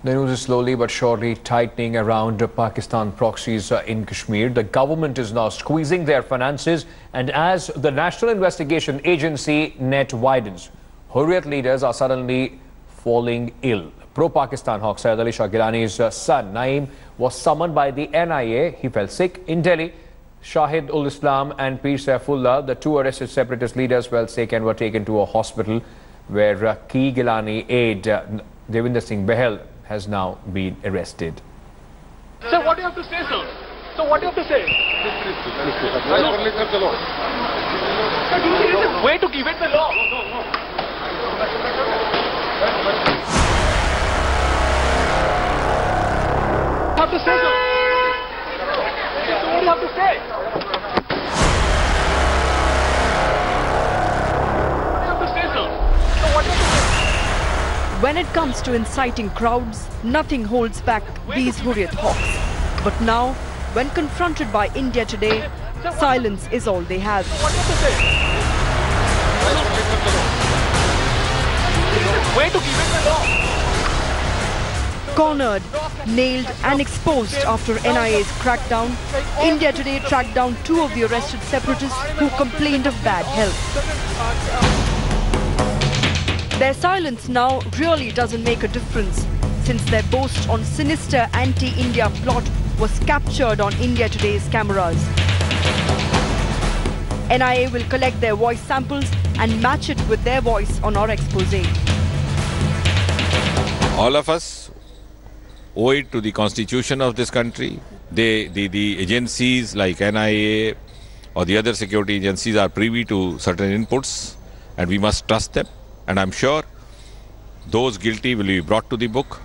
The news is slowly but surely tightening around Pakistan proxies in Kashmir. The government is now squeezing their finances, and as the National Investigation Agency net widens, Hurriyat leaders are suddenly falling ill. Pro-Pakistan hawk Syed Ali Shah Gilani's son Naeem was summoned by the NIA. He fell sick in Delhi. Shahid ul Islam and Pir Saifullah, the two arrested separatist leaders, fell sick and were taken to a hospital where key Gilani aide Devinder Singh Bahal has now been arrested. Sir, what do you have to say, sir? So what do you have to say? Sir, do you think it's a way to evade the law? What do you have to say, sir? So what do you have to say? What do you have to say, sir? So what do you have to say? When it comes to inciting crowds, nothing holds back these Hurriyat hawks. But now, when confronted by India today, silence is all they have. What do you have to say? Way to evade the law. Cornered, nailed and exposed after NIA's crackdown, India today tracked down two of the arrested separatists who complained of bad health. Their silence now really doesn't make a difference, since their boast on sinister anti-India plot was captured on India Today's cameras. NIA will collect their voice samples and match it with their voice on our expose. All of us owe it to the constitution of this country. The agencies like NIA or the other security agencies are privy to certain inputs, and we must trust them. And I'm sure those guilty will be brought to the book.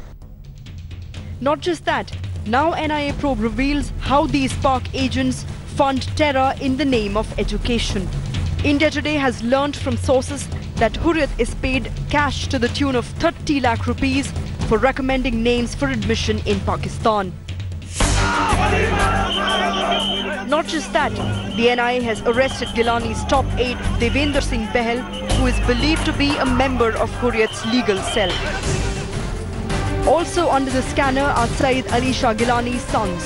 Not just that, now NIA probe reveals how these Pak agents fund terror in the name of education. India Today has learnt from sources that Hurriyat is paid cash to the tune of 30 lakh rupees for recommending names for admission in Pakistan. Not just that, the NIA has arrested Gilani's top aide Devinder Singh Bahal, who is believed to be a member of Hurriyat's legal cell. Also under the scanner are Syed Ali Shah Gilani's sons.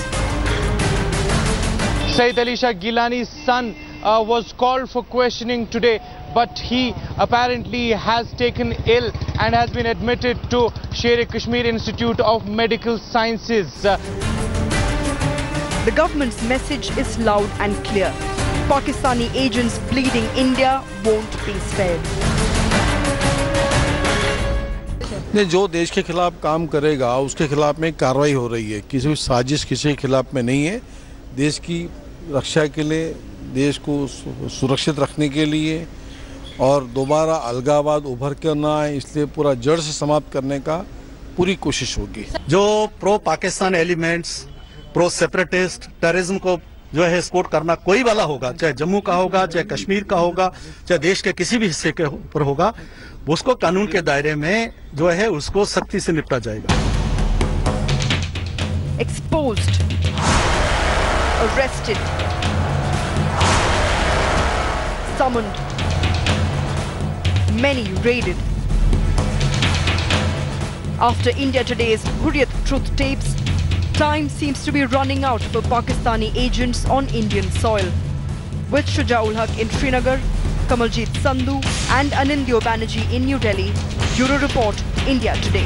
Syed Ali Shah Gilani's son was called for questioning today, but he apparently has taken ill and has been admitted to Sher-e-Kashmir Institute of Medical Sciences. The government's message is loud and clear. Pakistani agents bleeding India won't be spared. जो देश के खिलाफ काम करेगा उसके खिलाफ में कार्रवाई हो रही है. किसी भी साजिश किसी के खिलाफ में नहीं है. देश की रक्षा के लिए, देश को सुरक्षित रखने के लिए और दोबारा अलगाववाद उभर कर ना आए, इसलिए पूरा जड़ से समाप्त करने का पूरी कोशिश होगी. जो pro Pakistan elements, pro separatist terrorism को जो है सपोर्ट करना कोई वाला होगा, चाहे जम्मू का होगा, चाहे कश्मीर का होगा, चाहे देश के किसी भी हिस्से के ऊपर होगा, उसको कानून के दायरे में जो है उसको सख्ती से निपटा जाएगा. Exposed, arrested, summoned, many raided. After India Today's Hurriyat Truth tapes, time seems to be running out for Pakistani agents on Indian soil. With Shujaul Haq in Srinagar, Kamaljeet Sandhu and Anindya Banerjee in New Delhi, Bureau Report, India Today.